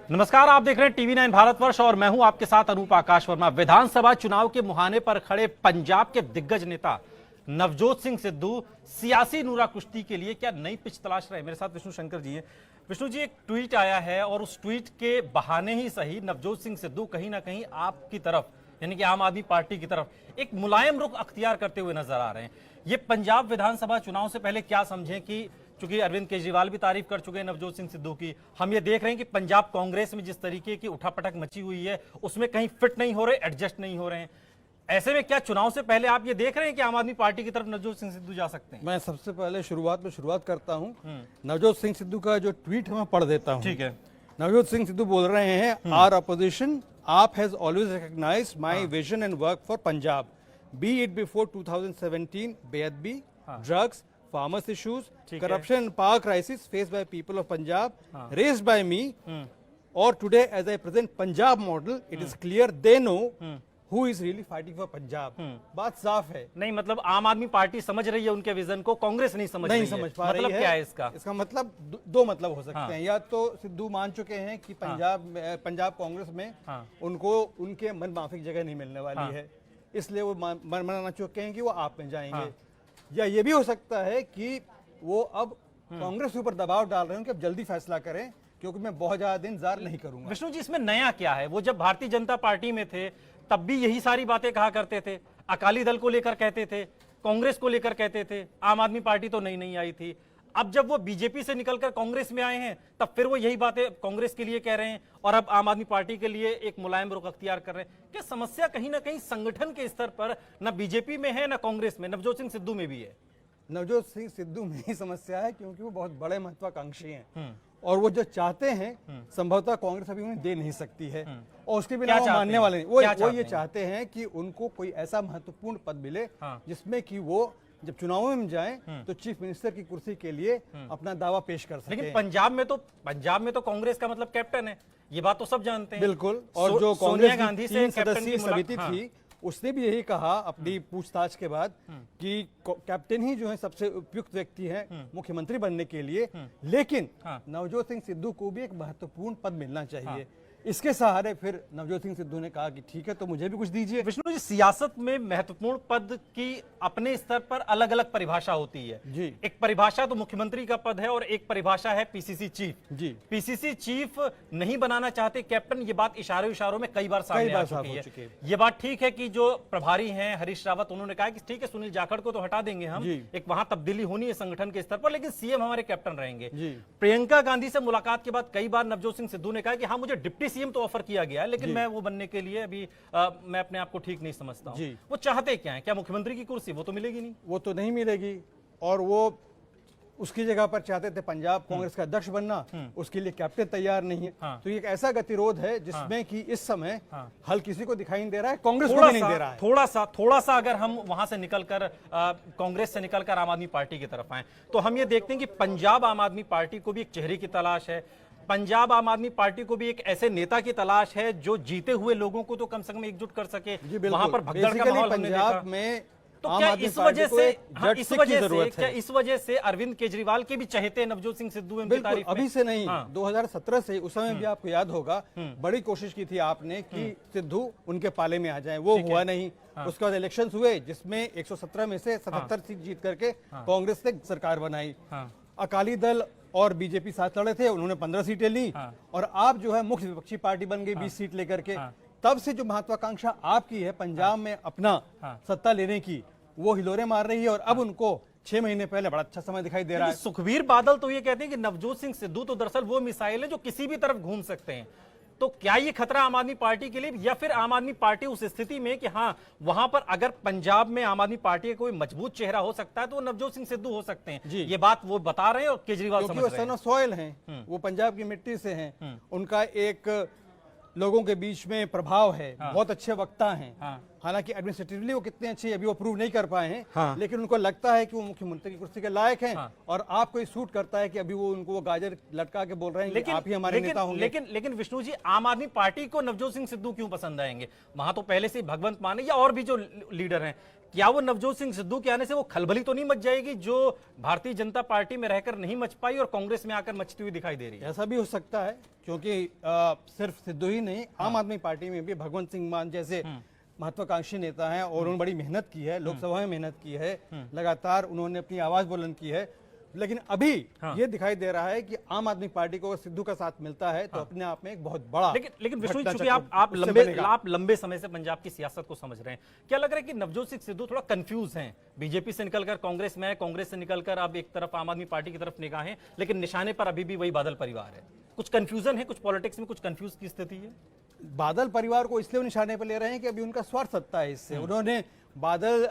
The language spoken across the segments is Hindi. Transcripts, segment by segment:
नमस्कार, आप देख रहे हैं टीवी9 भारतवर्ष और मैं हूं आपके साथ अनूप आकाश वर्मा। विधानसभा चुनाव के मुहाने पर खड़े पंजाब के दिग्गज नेता नवजोत सिंह सिद्धू सियासी नूरा कुश्ती के लिए क्या नई पिच तलाश रहे हैं। मेरे साथ विष्णु शंकर जी हैं। विष्णु जी, एक ट्वीट आया है और उस ट्वीट के बहाने ही सही नवजोत सिंह सिद्धू कहीं ना कहीं आपकी तरफ यानी कि आम आदमी पार्टी की तरफ एक मुलायम रुख अख्तियार करते हुए नजर आ रहे हैं। ये पंजाब विधानसभा चुनाव से पहले क्या समझें कि चूंकि अरविंद केजरीवाल भी तारीफ कर चुके हैं नवजोत सिंह सिद्धू की, हम ये देख रहे हैं कि पंजाब कांग्रेस में जिस तरीके की उठापटक मची हुई है उसमें कहीं फिट नहीं हो रहे, एडजस्ट नहीं हो रहे हैं। ऐसे में क्या चुनाव से पहले आप ये देख रहे हैं कि आम आदमी पार्टी की तरफ नवजोत सिंह सिद्धू जा सकते हैं? मैं सबसे पहले शुरुआत करता हूं। नवजोत सिंह सिद्धू का जो ट्वीट है मैं पढ़ देता हूं। ठीक है। नवजोत सिंह सिद्धू बोल रहे हैं, our opposition AAP has always recognised my vision and work for Punjab, be it before 2017 बेअदबी, drugs, farmers issues, corruption and power crisis faced by people of Punjab, raised by me, or today as I present Punjab model, it is clear they know who is really fighting for Punjab. बात साफ है। नहीं, मतलब आम आदमी पार्टी समझ रही है उनके विजन को, कांग्रेस नहीं समझ रही है। पा रही मतलब है। क्या है इसका? इसका मतलब दो मतलब हो सकते हैं। या तो सिद्धू मान चुके हैं कि पंजाब कांग्रेस में उनको उनके मन माफिक जगह नहीं मिलने वाली है, इसलिए वो मना चुके हैं कि वो आप में जाएंगे। या ये भी हो सकता है कि वो अब कांग्रेस के ऊपर दबाव डाल रहे हैं कि अब जल्दी फैसला करें क्योंकि मैं बहुत ज्यादा दिन इंतजार नहीं करूंगा। विष्णु जी, इसमें नया क्या है? वो जब भारतीय जनता पार्टी में थे तब भी यही सारी बातें कहा करते थे, अकाली दल को लेकर कहते थे, कांग्रेस को लेकर कहते थे, आम आदमी पार्टी तो नई आई थी। अब जब वो बीजेपी से निकलकर कांग्रेस में आए हैं तब फिर वो यही बातें कांग्रेस के लिए कह रहे हैं और अब आम आदमी पार्टी के लिए एक मुलायम रुख अख्तियार कर रहे हैं। क्या समस्या कहीं ना कहीं संगठन के स्तर पर न बीजेपी में है न कांग्रेस में, नवजोत सिंह सिद्धू में भी है? नवजोत सिंह सिद्धू में ही समस्या है क्योंकि वो बहुत बड़े महत्वाकांक्षी हैं और वो जो चाहते हैं संभवतः कांग्रेस अभी उन्हें दे नहीं सकती है और उसके बिना वो मानने वाले नहीं। वो ये चाहते हैं कि उनको कोई ऐसा महत्वपूर्ण पद मिले जिसमें कि वो जब चुनावों में जाएं तो चीफ मिनिस्टर की कुर्सी के लिए अपना दावा पेश कर सकें। लेकिन पंजाब में तो कांग्रेस का मतलब कैप्टन है, ये बात तो सब जानते हैं। बिल्कुल। और जो सोनिया गांधी से तीन सदस्यीय समिति थी उसने भी यही कहा अपनी पूछताछ के बाद कि कैप्टन ही जो है सबसे उपयुक्त व्यक्ति है मुख्यमंत्री बनने के लिए, लेकिन नवजोत सिंह सिद्धू को भी एक महत्वपूर्ण पद मिलना चाहिए। इसके सहारे फिर नवजोत सिंह सिद्धू ने कहा कि ठीक है तो मुझे भी कुछ दीजिए। विष्णु जी, सियासत में महत्वपूर्ण पद की अपने स्तर पर अलग अलग परिभाषा होती है जी। एक परिभाषा तो मुख्यमंत्री का पद है और एक परिभाषा है पीसीसी चीफ जी। पीसीसी चीफ नहीं बनाना चाहते कैप्टन, ये बात इशारों में कई बार सामने आ चुकी है। ये बात ठीक है कि जो प्रभारी हैं हरीश रावत, उन्होंने कहा कि ठीक है सुनील जाखड़ को तो हटा देंगे हम, एक वहां तब्दीली होनी है संगठन के स्तर पर, लेकिन सीएम हमारे कैप्टन रहेंगे। प्रियंका गांधी से मुलाकात के बाद कई बार नवजोत सिंह सिद्धू ने कहा कि हाँ मुझे डिप्टी सीएम तो ऑफर किया गया है लेकिन मैं वो बनने के लिए अभी मैं अपने आप को ठीक नहीं समझता हूं। वो चाहते क्या है? क्या मुख्यमंत्री की कुर्सी? वो तो मिलेगी नहीं, वो तो नहीं मिलेगी और वो उसकी जगह पर चाहते थे पंजाब कांग्रेस का अध्यक्ष बनना, उसके लिए कैप्टन तैयार नहीं है। तो ये एक ऐसा गतिरोध है जिसमें कि इस समय हल किसी को दिखाई नहीं दे रहा है, कांग्रेस को भी नहीं दे रहा है। थोड़ा सा अगर हम वहां से निकलकर कांग्रेस से निकलकर आम आदमी पार्टी की तरफ आए तो हम ये देखते हैं कि पंजाब आम आदमी पार्टी को भी एक चेहरे की तलाश है। पंजाब आम आदमी पार्टी को भी एक ऐसे नेता की तलाश है जो जीते हुए लोगों को तो कम से कम एकजुट कर सके। वहां पर भगदड़ का माहौल पंजाब में तो क्या इस वजह से अरविंद केजरीवाल के भी चहेते नवजोत सिंह सिद्धू उनकी तारीफ में? अभी से नहीं, 2017 से, उस समय भी आपको याद होगा बड़ी कोशिश की थी आपने कि सिद्धू उनके पाले में आ जाए, वो हुआ नहीं। उसके बाद इलेक्शंस हुए जिसमें 117 में से 77 सीट जीत करके कांग्रेस ने सरकार बनाई। अकाली दल और बीजेपी साथ लड़े थे, उन्होंने 15 सीटें ली और आप जो है मुख्य विपक्षी पार्टी बन गई 20 सीट लेकर के। तब से जो महत्वाकांक्षा आपकी है पंजाब में अपना सत्ता लेने की, वो हिलोरे मार रही है और अब उनको 6 महीने पहले बड़ा अच्छा समय दिखाई दे रहा है। सुखबीर बादल तो ये कहते हैं कि नवजोत सिंह सिद्धू तो दरअसल वो मिसाइल है जो किसी भी तरफ घूम सकते हैं। तो क्या ये खतरा आम आदमी पार्टी के लिए, या फिर आम आदमी पार्टी उस स्थिति में कि हाँ वहां पर अगर पंजाब में आम आदमी पार्टी का कोई मजबूत चेहरा हो सकता है तो वो नवजोत सिंह सिद्धू हो सकते हैं? ये बात वो बता रहे हैं और केजरीवाल समझ रहे हैं। सन ऑफ सॉइल हैं, वो पंजाब की मिट्टी से हैं, उनका एक लोगों के बीच में प्रभाव है, बहुत अच्छे वक्ता हैं। हालांकि एडमिनिस्ट्रेटिवली वो कितने अच्छे हैं अभी वो प्रूव नहीं कर पाए हैं, हाँ। लेकिन उनको लगता है कि वो मुख्यमंत्री की कुर्सी के लायक हैं, हाँ। और आपको ये सूट करता है कि अभी वो उनको वो गाजर लटका के बोल रहे हैं कि आप ही हमारे नेता होंगे। लेकिन विष्णु जी, आम आदमी पार्टी को नवजोत सिंह सिद्धू क्यों पसंद आएंगे? वहां तो पहले से भगवंत मान या और भी जो लीडर हैं, क्या वो नवजोत सिंह सिद्धू के आने से वो खलबली तो नहीं मच जाएगी जो भारतीय जनता पार्टी में रहकर नहीं मच पाई और कांग्रेस में आकर मचती हुई दिखाई दे रही है? ऐसा भी हो सकता है, क्योंकि सिर्फ सिद्धू ही नहीं, आम आदमी पार्टी में भी भगवंत सिंह मान जैसे महत्वाकांक्षी नेता हैं, और उन्होंने बड़ी मेहनत की है, लोकसभा में मेहनत की है, लगातार उन्होंने अपनी आवाज बुलंद की है। लेकिन अभी ये दिखाई दे रहा है कि आम आदमी पार्टी को अगर सिद्धू का साथ मिलता है तो अपने आप में एक बहुत बड़ा, लेकिन विष्णु जी, घटना चूंकि चक्र आप लंबे समय से पंजाब की सियासत को समझ रहे हैं, क्या लग रहा है कि नवजोत सिंह सिद्धू थोड़ा कंफ्यूज हैं? बीजेपी से निकलकर कांग्रेस में आए, कांग्रेस से निकलकर अब एक तरफ आम आदमी पार्टी की तरफ निगाहें, लेकिन निशाने पर अभी भी वही बादल परिवार है। कुछ कंफ्यूजन है, कुछ पॉलिटिक्स में कुछ कंफ्यूज की स्थिति है। बादल परिवार को इसलिए निशाने पर ले रहे हैं कि अभी उनका स्वार्थ सत्ता है इससे। उन्होंने बादल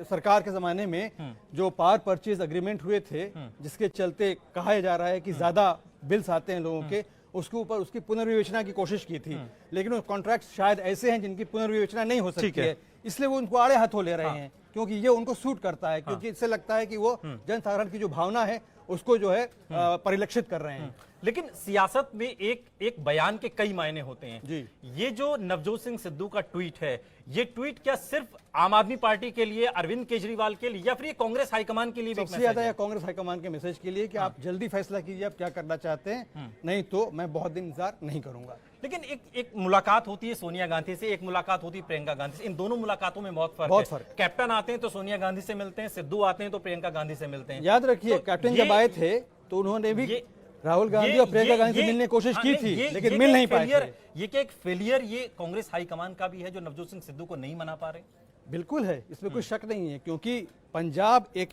सरकार के जमाने में जो पावर परचेज एग्रीमेंट हुए थे, जिसके चलते कहा जा रहा है कि ज्यादा बिल्स आते हैं लोगों के, उसके ऊपर उसकी पुनर्विवेचना की कोशिश की थी, लेकिन वो कॉन्ट्रैक्ट शायद ऐसे हैं जिनकी पुनर्विवेचना नहीं हो सकती है, इसलिए वो उनको आड़े हाथों ले रहे हैं, क्योंकि ये उनको सूट करता है, क्योंकि इससे लगता है कि वो जन साधारण की जो भावना है उसको जो है परिलक्षित कर रहे हैं। लेकिन सियासत में एक बयान के कई मायने होते हैं जी। ये जो नवजोत सिंह सिद्धू का ट्वीट है, ये ट्वीट क्या सिर्फ आम आदमी पार्टी के लिए, अरविंद केजरीवाल के लिए, या फिर ये कांग्रेस हाईकमान के लिए भी? सबसे ज्यादा या कांग्रेस हाईकमान के मैसेज के लिए कि आप जल्दी फैसला कीजिए आप क्या करना चाहते हैं, नहीं तो मैं बहुत दिन इंतजार नहीं करूंगा। लेकिन एक मुलाकात होती है सोनिया गांधी से, एक मुलाकात होती है प्रियंका गांधी से, इन दोनों मुलाकातों में बहुत फर्क है। कैप्टन आते हैं तो सोनिया गांधी से मिलते हैं, सिद्धू आते हैं तो प्रियंका गांधी से मिलते हैं। याद रखिए, कैप्टन जब आए थे तो उन्होंने भी राहुल गांधी और प्रियंका गांधी से मिलने की कोशिश की थी, लेकिन मिल नहीं पाए थे। ये क्या एक फेलियर ये कांग्रेस हाईकमान का भी है जो नवजोत सिंह सिद्धू को नहीं मना पा रहे? बिल्कुल है, इसमें कोई शक नहीं है, क्योंकि पंजाब एक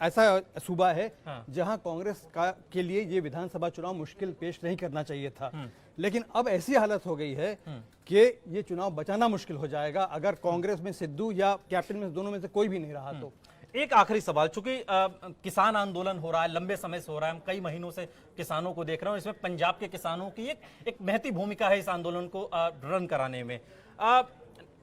ऐसा सूबा है जहां कांग्रेस के लिए ये विधानसभा चुनाव मुश्किल पेश नहीं करना चाहिए था, लेकिन अब ऐसी हालत हो गई है कि ये चुनाव बचाना मुश्किल हो जाएगा अगर कांग्रेस में सिद्धू या कैप्टन में दोनों में से कोई भी नहीं रहा तो। एक आखिरी सवाल, चूंकि किसान आंदोलन हो रहा है, लंबे समय से हो रहा है, हम कई महीनों से किसानों को देख रहे हैं, इसमें पंजाब के किसानों की एक महती भूमिका है इस आंदोलन को रन कराने में।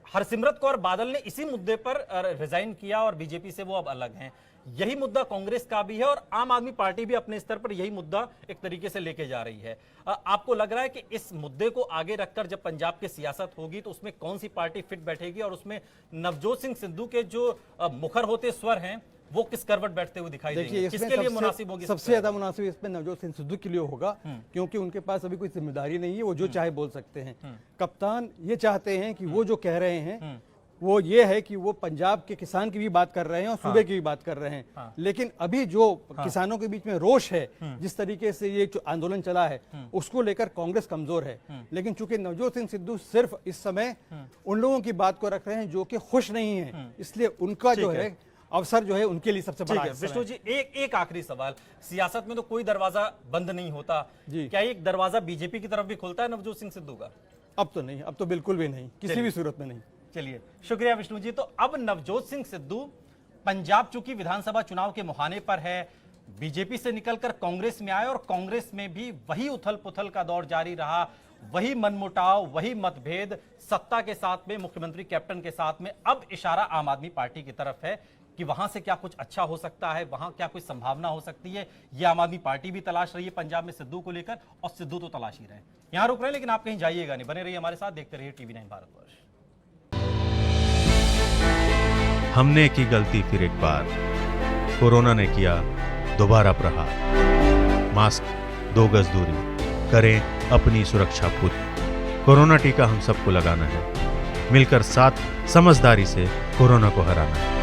हरसिमरत कौर बादल ने इसी मुद्दे पर रिजाइन किया और बीजेपी से वो अब अलग हैं। यही मुद्दा कांग्रेस का भी है और आम आदमी पार्टी भी अपने स्तर पर यही मुद्दा एक तरीके से लेके जा रही है। आपको लग रहा है कि इस मुद्दे को आगे रखकर जब पंजाब की सियासत होगी तो उसमें कौन सी पार्टी फिट बैठेगी और उसमें नवजोत सिंह सिद्धू के जो मुखर होते स्वर हैं वो किस करवट बैठते हुए दिखाई देंगे? किसके लिए मुनासिब होगी? सबसे ज्यादा मुनासिब इसमें नवजोत सिंह सिद्धू के लिए होगा, क्योंकि उनके पास अभी कोई जिम्मेदारी नहीं है, वो जो चाहे बोल सकते हैं। कप्तान ये चाहते हैं कि वो जो कह रहे हैं वो ये है कि वो पंजाब के किसान की भी बात कर रहे हैं और सूबे की भी बात कर रहे हैं, लेकिन अभी जो किसानों के बीच में रोष है, जिस तरीके से ये जो आंदोलन चला है उसको लेकर कांग्रेस कमजोर है। लेकिन चूंकि नवजोत सिंह सिद्धू सिर्फ इस समय उन लोगों की बात को रख रहे हैं जो कि खुश नहीं है, इसलिए उनका जो है अवसर जो है उनके लिए सबसे बड़ा है। विष्णु जी, एक आखिरी सवाल, सियासत में तो कोई दरवाजा बंद नहीं होता, क्या एक दरवाजा बीजेपी की तरफ भी खुलता है नवजोत सिंह सिद्धू का? अब तो नहीं, अब तो बिल्कुल भी नहीं, किसी भी सूरत में नहीं। चलिए, शुक्रिया विष्णु जी। तो अब नवजोत सिंह सिद्धू पंजाब चूंकि विधानसभा चुनाव के मुहाने पर है, बीजेपी से निकलकर कांग्रेस में आए और कांग्रेस में भी वही उथल पुथल का दौर जारी रहा, वही मनमुटाव, वही मतभेद, सत्ता के साथ में मुख्यमंत्री कैप्टन के साथ में। अब इशारा आम आदमी पार्टी की तरफ है कि वहां से क्या कुछ अच्छा हो सकता है, वहां क्या कोई संभावना हो सकती है, ये आम आदमी पार्टी भी तलाश रही है पंजाब में सिद्धू को लेकर, और सिद्धू तो तलाश ही रहे। यहां रुक रहे हैं, लेकिन आप कहीं जाइएगा नहीं, बने रहिए हमारे साथ, देखते रहिए TV9 भारतवर्ष। हमने की गलती फिर एक बार, कोरोना ने किया दोबारा प्रहार। मास्क, 2 गज दूरी, करें अपनी सुरक्षा खुद। कोरोना टीका हम सबको लगाना है, मिलकर साथ समझदारी से कोरोना को हराना है।